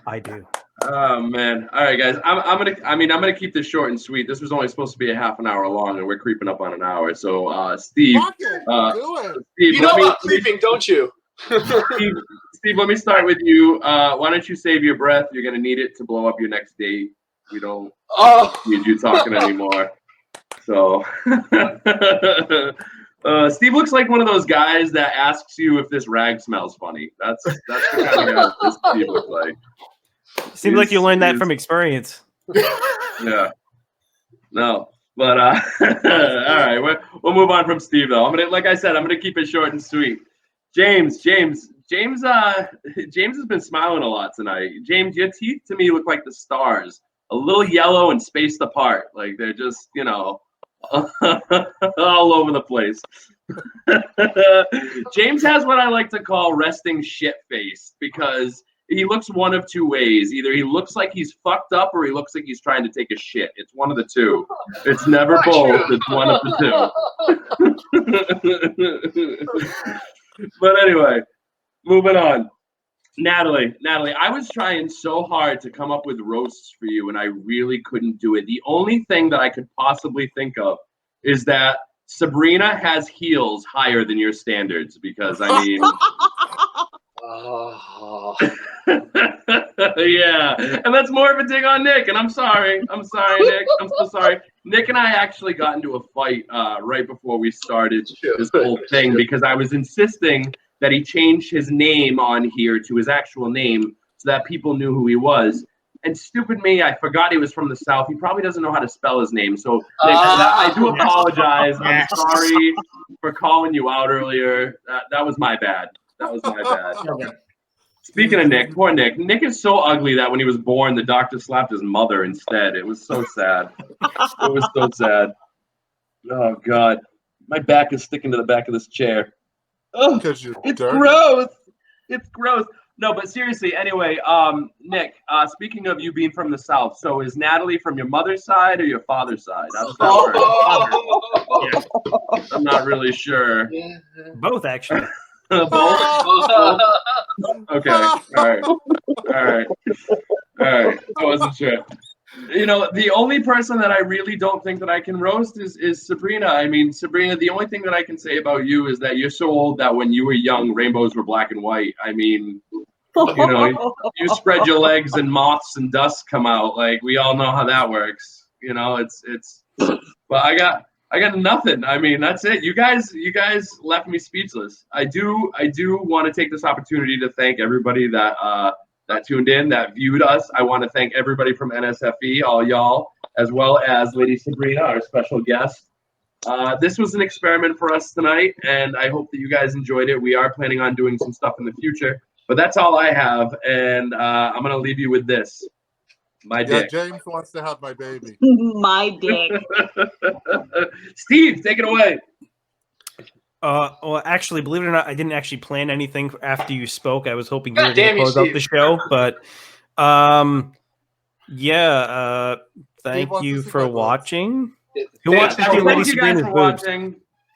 I do. Oh man! All right, guys. I'm gonna keep this short and sweet. This was only supposed to be a half an hour long, and we're creeping up on an hour. So, Steve, Fuck it. Do it. Steve, You know about creeping, don't you? Steve, let me start with you. Why don't you save your breath? You're gonna need it to blow up your next date. We don't need you talking anymore. So, Steve looks like one of those guys that asks you if this rag smells funny. That's the kind of guy this Steve looks like. Seems like you learned that from experience. Yeah. No. But all right, we'll move on from Steve though. Like I said, I'm gonna keep it short and sweet. James has been smiling a lot tonight. James, your teeth to me look like the stars, a little yellow and spaced apart, like they're just all over the place. James has what I like to call resting shit face because he looks one of two ways. Either he looks like he's fucked up or he looks like he's trying to take a shit. It's one of the two. It's never both. It's one of the two. But anyway, moving on. Natalie, I was trying so hard to come up with roasts for you, and I really couldn't do it. The only thing that I could possibly think of is that Sabrina has heels higher than your standards, because I mean, yeah, and that's more of a dig on Nick. And I'm sorry, Nick. I'm so sorry. Nick and I actually got into a fight right before we started this whole thing because I was insisting that he changed his name on here to his actual name so that people knew who he was. And stupid me, I forgot he was from the South. He probably doesn't know how to spell his name. So I do apologize. I'm sorry for calling you out earlier. That was my bad. Okay. Speaking of Nick, poor Nick. Nick is so ugly that when he was born, the doctor slapped his mother instead. It was so sad. It was so sad. Oh, God. My back is sticking to the back of this chair. Oh, it's dirty. Gross. It's gross. No, but seriously, anyway, Nick, speaking of you being from the South, so is Natalie from your mother's side or your father's side? How does that work? Yeah. I'm not really sure. Both, actually. Both? Okay. All right. I wasn't sure. You know, the only person that I really don't think that I can roast is Sabrina. I mean, Sabrina, the only thing that I can say about you is that you're so old that when you were young, rainbows were black and white. I mean, you know, you spread your legs and moths and dust come out. Like, we all know how that works. You know, it's. But I got nothing. I mean, that's it. You guys left me speechless. I do want to take this opportunity to thank everybody that tuned in, that viewed us. I want to thank everybody from NSFE, all y'all, as well as Lady Sabrina, our special guest. This was an experiment for us tonight, and I hope that you guys enjoyed it. We are planning on doing some stuff in the future, but that's all I have, and I'm going to leave you with this. My dick. Yeah, James wants to have my baby. My dick. Steve, take it away. Well, actually, believe it or not, I didn't actually plan anything after you spoke. I was hoping you God were going damn to you, close out Steve. the show, but yeah. Thank wants you to see for my boobs. watching. Who Thank wants to see Thank Lady you guys Sabrina's for boobs? watching.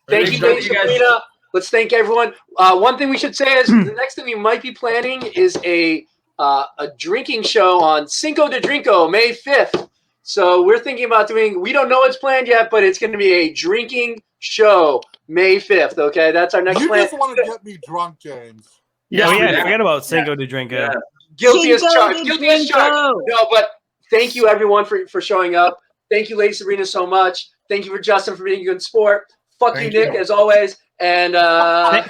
Thank you, Lady Sabrina. Let's thank everyone. One thing we should say is the next thing we might be planning is a drinking show on Cinco de Drinko, May 5th. So we're thinking about doing, we don't know it's planned yet, but it's going to be a drinking show May 5th. Okay, that's our next You plan. just want to get me drunk, James. Yeah, Yeah. forget about Cinco de Drinko. Yeah. Guilty as Cinco charged. de Guilty as charged. Drinko. No, but thank you everyone for showing up. Thank you, Lady Sabrina, so much. Thank you for Justin for being a good sport. Fuck Thank you, Nick, you. as always. And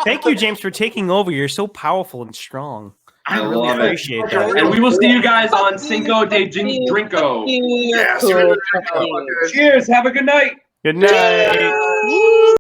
Thank you, James, for taking over. You're so powerful and strong. I really love it. appreciate that. And we will see you guys on Cinco de Drinko. You're Yeah, cool. Cinco de Fuck Drinko. you. Cheers. Have a good night. Good night. Cheers.